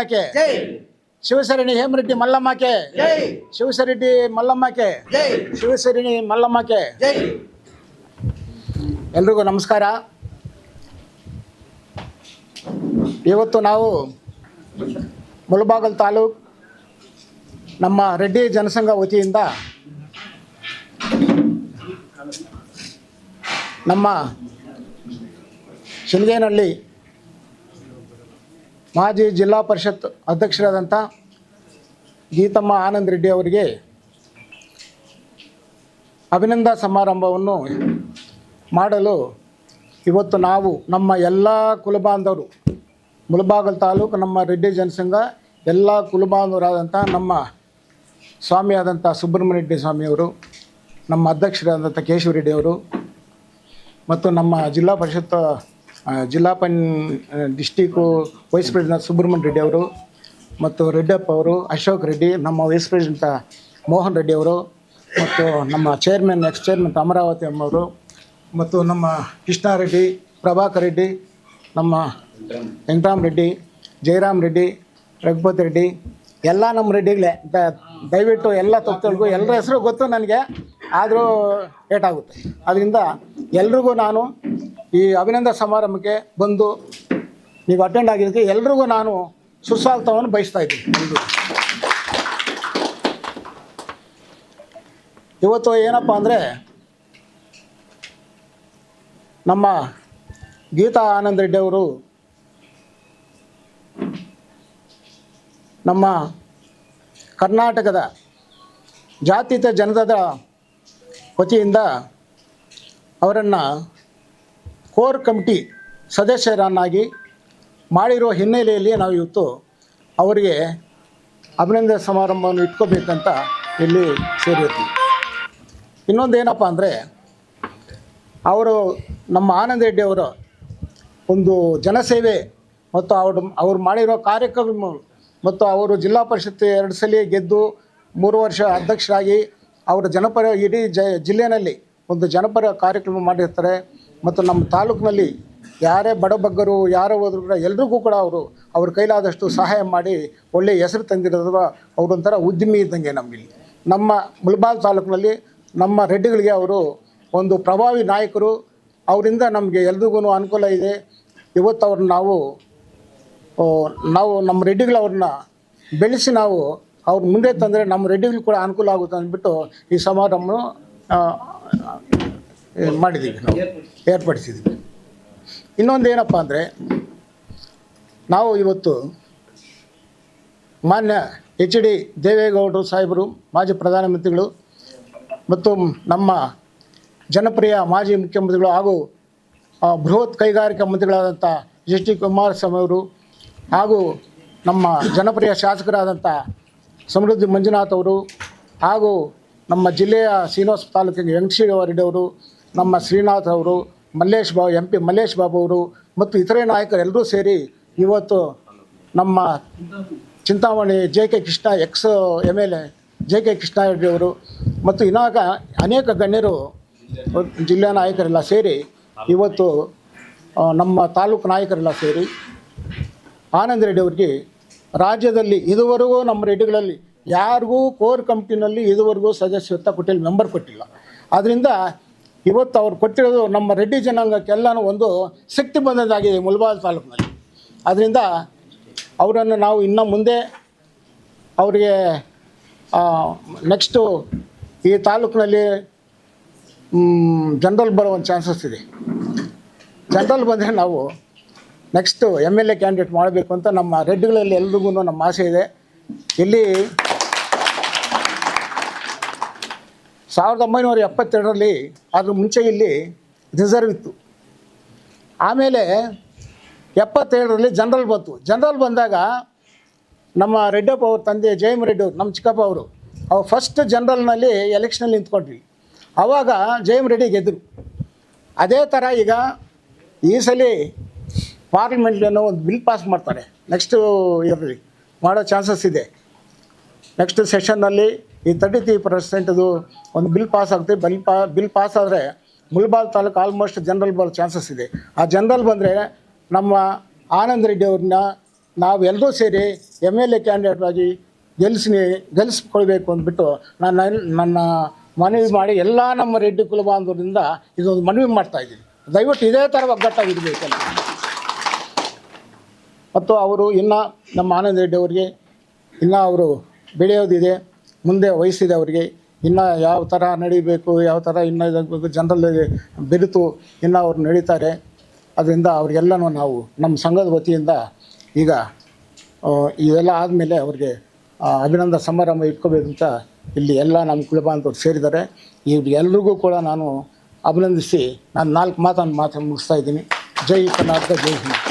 के शिवसरणि हेमरेड्डी मल्लम्म के शिवसरेड्डी मल्लम्म के शिवसरणि मल्लम्म के ಎಲ್ರಿಗೂ ನಮಸ್ಕಾರ. ಇವತ್ತು ನಾವು ಮುಳಬಾಗಿಲು ತಾಲೂಕು ನಮ್ಮ ರೆಡ್ಡಿ ಜನಸಂಘ ವತಿಯಿಂದ ನಮ್ಮ ಶಿಂಗೇನಹಳ್ಳಿ ಮಾಜಿ ಜಿಲ್ಲಾ ಪರಿಷತ್ ಅಧ್ಯಕ್ಷರಾದಂಥ ಗೀತಮ್ಮ ಆನಂದ್ ರೆಡ್ಡಿ ಅವರಿಗೆ ಅಭಿನಂದನಾ ಸಮಾರಂಭವನ್ನು ಮಾಡಲು ಇವತ್ತು ನಾವು ನಮ್ಮ ಎಲ್ಲ ಕುಲಬಾಂಧವರು ಮುಳಬಾಗಿಲು ತಾಲೂಕು ನಮ್ಮ ರೆಡ್ಡಿ ಜನಸಂಘ ಎಲ್ಲ ಕುಲಬಾಂಧವರಾದಂಥ ನಮ್ಮ ಸ್ವಾಮಿಯಾದಂಥ ಸುಬ್ರಹ್ಮಣ್ಯ ರೆಡ್ಡಿ ಸ್ವಾಮಿಯವರು, ನಮ್ಮ ಅಧ್ಯಕ್ಷರಾದಂಥ ಕೇಶವ ರೆಡ್ಡಿ ಅವರು ಮತ್ತು ನಮ್ಮ Zilla Parishad district vice president Subrahmanya Reddy ಅವರು ಮತ್ತು ರೆಡ್ಡಪ್ಪ ಅವರು, ಅಶೋಕ್ ರೆಡ್ಡಿ, ನಮ್ಮ ವೈಸ್ ಪ್ರೆಸಿಡೆಂಟ್ ಮೋಹನ್ ರೆಡ್ಡಿ ಅವರು ಮತ್ತು ನಮ್ಮ ಚೇರ್ಮನ್ ಎಕ್ಸ್ ಚೇರ್ಮನ್ ಅಮರಾವತಿ ಅಮ್ಮವರು ಮತ್ತು ನಮ್ಮ ಕೃಷ್ಣಾರೆಡ್ಡಿ, ಪ್ರಭಾಕರ್ ರೆಡ್ಡಿ, ನಮ್ಮ ವೆಂಕಟರಾಮ್ ರೆಡ್ಡಿ, ಜಯರಾಮ್ ರೆಡ್ಡಿ, ರಘುಪತಿ ರೆಡ್ಡಿ, ಎಲ್ಲ ನಮ್ಮ ರೆಡ್ಡಿಗಳೇ. ದಯವಿಟ್ಟು ಎಲ್ಲ ತಪ್ಪುಗಳಿಗೂ ಎಲ್ಲರ ಹೆಸರು ಗೊತ್ತು ನನಗೆ, ಆದರೂ ಏಟಾಗುತ್ತೆ. ಅದರಿಂದ ಎಲ್ರಿಗೂ ನಾನು ಈ ಅಭಿನಂದನಾ ಸಮಾರಂಭಕ್ಕೆ ಬಂದು ನೀವು ಅಟೆಂಡ್ ಆಗಿದ್ದಕ್ಕೆ ಎಲ್ರಿಗೂ ನಾನು ಸುಸ್ವಾಗತವನ್ನು ಬಯಸ್ತಾ ಇದ್ದೀನಿ. ಇವತ್ತು ಏನಪ್ಪ ಅಂದರೆ ನಮ್ಮ ಗೀತಾ ಆನಂದ್ ರೆಡ್ಡಿ ಅವರು ನಮ್ಮ ಕರ್ನಾಟಕದ ಜಾತ್ಯತೀತ ಜನತಾದ ವತಿಯಿಂದ ಅವರನ್ನು ಕೋರ್ ಕಮಿಟಿ ಸದಸ್ಯರನ್ನಾಗಿ ಮಾಡಿರೋ ಹಿನ್ನೆಲೆಯಲ್ಲಿ ನಾವು ಇವತ್ತು ಅವರಿಗೆ ಅಭಿನಂದನಾ ಸಮಾರಂಭವನ್ನು ಇಟ್ಕೋಬೇಕಂತ ಇಲ್ಲಿ ಸೇರಿರ್ತೀವಿ. ಇನ್ನೊಂದು ಏನಪ್ಪ ಅಂದರೆ ಅವರು ನಮ್ಮ ಆನಂದ್ ರೆಡ್ಡಿ ಅವರ ಒಂದು ಜನಸೇವೆ ಮತ್ತು ಅವ್ರು ಮಾಡಿರೋ ಕಾರ್ಯಕ್ರಮ ಮತ್ತು ಅವರು ಜಿಲ್ಲಾ ಪರಿಷತ್ 2 ಸಲ ಗೆದ್ದು 3 ವರ್ಷ ಅಧ್ಯಕ್ಷರಾಗಿ ಅವರ ಜನಪರ ಇಡೀ ಜಿಲ್ಲೆಯಲ್ಲಿ ಒಂದು ಜನಪರ ಕಾರ್ಯಕ್ರಮ ಮಾಡಿರ್ತಾರೆ. ಮತ್ತು ನಮ್ಮ ತಾಲೂಕಿನಲ್ಲಿ ಯಾರೇ ಬಡಬಗ್ಗರು ಯಾರೋ ಹೋದ್ರು ಕೂಡ ಎಲ್ರಿಗೂ ಕೂಡ ಅವ್ರ ಕೈಲಾದಷ್ಟು ಸಹಾಯ ಮಾಡಿ ಒಳ್ಳೆಯ ಹೆಸರು ತಂದಿರೋದು ಅವರೊಂಥರ ಉದ್ಯಮಿ ಇದ್ದಂಗೆ. ನಮಗೆ ನಮ್ಮ ಮುಳಬಾಗಿಲು ತಾಲೂಕಿನಲ್ಲಿ ನಮ್ಮ ರೆಡ್ಡಿಗಳಿಗೆ ಅವರು ಒಂದು ಪ್ರಭಾವಿ ನಾಯಕರು. ಅವರಿಂದ ನಮಗೆ ಎಲ್ರಿಗೂ ಅನುಕೂಲ ಇದೆ. ಇವತ್ತು ಅವ್ರನ್ನ ನಾವು ನಮ್ಮ ರೆಡ್ಡಿಗಳು ಅವ್ರನ್ನ ಬೆಳೆಸಿ ನಾವು ಅವ್ರ ಮುಂದೆ ತಂದರೆ ನಮ್ಮ ರೆಡ್ಡಿಗಳು ಕೂಡ ಅನುಕೂಲ ಆಗುತ್ತೆ ಅಂದ್ಬಿಟ್ಟು ಈ ಸಮಾರಂಭ ಮಾಡಿದ್ದೀವಿ, ನಾವು ಏರ್ಪಡಿಸಿದ್ದೀವಿ. ಇನ್ನೊಂದು ಏನಪ್ಪ ಅಂದರೆ ನಾವು ಇವತ್ತು ಮಾನ್ಯ HD ದೇವೇಗೌಡರು ಸಾಹೇಬರು, ಮಾಜಿ ಪ್ರಧಾನಮಂತ್ರಿಗಳು ಮತ್ತು ನಮ್ಮ ಜನಪ್ರಿಯ ಮಾಜಿ ಮುಖ್ಯಮಂತ್ರಿಗಳು ಹಾಗೂ ಬೃಹತ್ ಕೈಗಾರಿಕಾ ಮಂತ್ರಿಗಳಾದಂಥ HD ಕುಮಾರಸ್ವಾಮಿ ಅವರು ಹಾಗೂ ನಮ್ಮ ಜನಪ್ರಿಯ ಶಾಸಕರಾದಂಥ ಸಮೃದ್ಧಿ ಮಂಜುನಾಥ್ ಅವರು ಹಾಗೂ ನಮ್ಮ ಜಿಲ್ಲೆಯ ಶ್ರೀನಿವಾಸ ತಾಲೂಕಿನ ವೆಂಕಟೇಶ್ವರ ಅವರು, ನಮ್ಮ ಶ್ರೀನಾಥ್ ಅವರು, MP ಮಲ್ಲೇಶ್ ಬಾಬು ಅವರು ಮತ್ತು ಇತರೆ ನಾಯಕರೆಲ್ಲರೂ ಸೇರಿ ಇವತ್ತು ನಮ್ಮ Chintamani JK Krishna ex MLA JK Krishnareddy ಅವರು ಮತ್ತು ಇನ್ನಾಗ ಅನೇಕ ಗಣ್ಯರು ಜಿಲ್ಲಾ ನಾಯಕರೆಲ್ಲ ಸೇರಿ ಇವತ್ತು ನಮ್ಮ ತಾಲೂಕು ನಾಯಕರೆಲ್ಲ ಸೇರಿ ಆನಂದ್ ರೆಡ್ಡಿ ಅವರಿಗೆ ರಾಜ್ಯದಲ್ಲಿ ಇದುವರೆಗೂ ನಮ್ಮ ರೆಡ್ಡಿಗಳಲ್ಲಿ ಯಾರಿಗೂ ಕೋರ್ ಕಮಿಟಿನಲ್ಲಿ ಇದುವರೆಗೂ ಸದಸ್ಯತ್ವ ಕೊಟ್ಟಿಲ್ಲ, ಮೆಂಬರ್ ಕೊಟ್ಟಿಲ್ಲ. ಆದ್ದರಿಂದ ಇವತ್ತು ಅವ್ರು ಕೊಟ್ಟಿರೋದು ನಮ್ಮ ರೆಡ್ಡಿ ಜನಾಂಗಕ್ಕೆಲ್ಲನೂ ಒಂದು ಶಕ್ತಿ ಬಂದದ್ದಾಗಿದೆ ಮುಳಬಾಗಿಲು ತಾಲೂಕಿನಲ್ಲಿ. ಆದ್ದರಿಂದ ಅವರನ್ನು ನಾವು ಇನ್ನು ಮುಂದೆ ಅವರಿಗೆ ನೆಕ್ಸ್ಟು ಈ ತಾಲೂಕಿನಲ್ಲಿ ಜನರಲ್ ಬರೋ ಒಂದು ಚಾನ್ಸಸ್ ಇದೆ. ಜನರಲ್ ಬಂದರೆ ನಾವು ನೆಕ್ಸ್ಟು MLA ಕ್ಯಾಂಡಿಡೇಟ್ ಮಾಡಬೇಕು ಅಂತ ನಮ್ಮ ರೆಡ್ಡಿಗಳಲ್ಲಿ ಎಲ್ರಿಗೂ ನಮ್ಮ ಆಸೆ ಇದೆ. ಇಲ್ಲಿ 1972ರಲ್ಲಿ ಅದ್ರ ಮುಂಚೆ ಇಲ್ಲಿ ರಿಸರ್ವ್ ಇತ್ತು. ಆಮೇಲೆ 77ರಲ್ಲಿ ಜನರಲ್ ಬಂತು. ಜನರಲ್ ಬಂದಾಗ ನಮ್ಮ ರೆಡ್ಡಪ್ಪ ಅವ್ರ ತಂದೆ ಜಯಮ್ ರೆಡ್ಡಿ ಅವರು, ನಮ್ಮ ಚಿಕ್ಕಪ್ಪ ಅವರು ಫಸ್ಟ್ ಜನರಲ್ನಲ್ಲಿ ಎಲೆಕ್ಷನಲ್ಲಿ ನಿಂತ್ಕೊಂಡ್ರಿ. ಆವಾಗ ಜಯಮ್ ರೆಡ್ಡಿ ಗೆದ್ದರು. ಅದೇ ಥರ ಈಗ ಈ ಸಲ ಪಾರ್ಲಿಮೆಂಟ್ನೋ ಒಂದು ಬಿಲ್ ಪಾಸ್ ಮಾಡ್ತಾರೆ. ನೆಕ್ಸ್ಟು ಇದರಲ್ಲಿ ಮಾಡೋ ಚಾನ್ಸಸ್ ಇದೆ. ನೆಕ್ಸ್ಟ್ ಸೆಷನ್ನಲ್ಲಿ ಈ 33% ಒಂದು ಬಿಲ್ ಪಾಸ್ ಆಗುತ್ತೆ. ಬಿಲ್ ಪಾಸ್ ಆದರೆ ಮುಳಬಾಗಿಲು ತಾಲೂಕು ಆಲ್ಮೋಸ್ಟ್ ಜನರಲ್ ಬರೋ ಚಾನ್ಸಸ್ ಇದೆ. ಆ ಜನರಲ್ ಬಂದರೆ ನಮ್ಮ ಆನಂದ್ ರೆಡ್ಡಿ ಅವ್ರನ್ನ ನಾವೆಲ್ಲರೂ ಸೇರಿ MLA ಕ್ಯಾಂಡಿಡೇಟ್ ಆಗಿ ಗೆಲ್ಲಿಸ್ಕೊಳ್ಬೇಕು ಅಂದ್ಬಿಟ್ಟು ನನ್ನ ಮನವಿ ಮಾಡಿ ಎಲ್ಲ ನಮ್ಮ ರೆಡ್ಡಿ ಕುಲ ಬಾಂಧವರಿಂದ ಇದೊಂದು ಮನವಿ ಮಾಡ್ತಾಯಿದ್ದೀನಿ. ದಯವಿಟ್ಟು ಇದೇ ಥರ ಒಗ್ಗಟ್ಟಾಗಿರಬೇಕಲ್ಲ. ಮತ್ತು ಅವರು ಇನ್ನು ನಮ್ಮ ಆನಂದ್ ರೆಡ್ಡಿ ಅವರಿಗೆ ಇನ್ನೂ ಅವರು ಬೆಳೆಯೋದಿದೆ, ಮುಂದೆ ವಯಸ್ಸಿದೆ ಅವರಿಗೆ, ಇನ್ನು ಯಾವ ಥರ ನಡೀಬೇಕು, ಯಾವ ಥರ ಇನ್ನೂ ಇದಾಗಬೇಕು, ಜನರಲ್ಲಿ ಬೆರೆತು ಇನ್ನೂ ಅವ್ರು ನಡೀತಾರೆ. ಅದರಿಂದ ಅವರಿಗೆಲ್ಲನೂ ನಾವು ನಮ್ಮ ಸಂಘದ ವತಿಯಿಂದ ಈಗ ಇವೆಲ್ಲ ಆದಮೇಲೆ ಅವ್ರಿಗೆ ಅಭಿನಂದನಾ ಸಮಾರಂಭ ಇಟ್ಕೋಬೇಕಂತ ಇಲ್ಲಿ ಎಲ್ಲ ನಮ್ಮ ಕುಲಬಾಂಧವರು ಸೇರಿದ್ದಾರೆ. ಇವ್ರಿಗೆಲ್ರಿಗೂ ಕೂಡ ನಾನು ಅಭಿನಂದಿಸಿ ನಾನು 4 ಮಾತನ್ನು ಮುಗಿಸ್ತಾ ಇದ್ದೀನಿ. ಜೈ ಕರ್ನಾಟಕ, ಜೈ ಹಿಂದ್.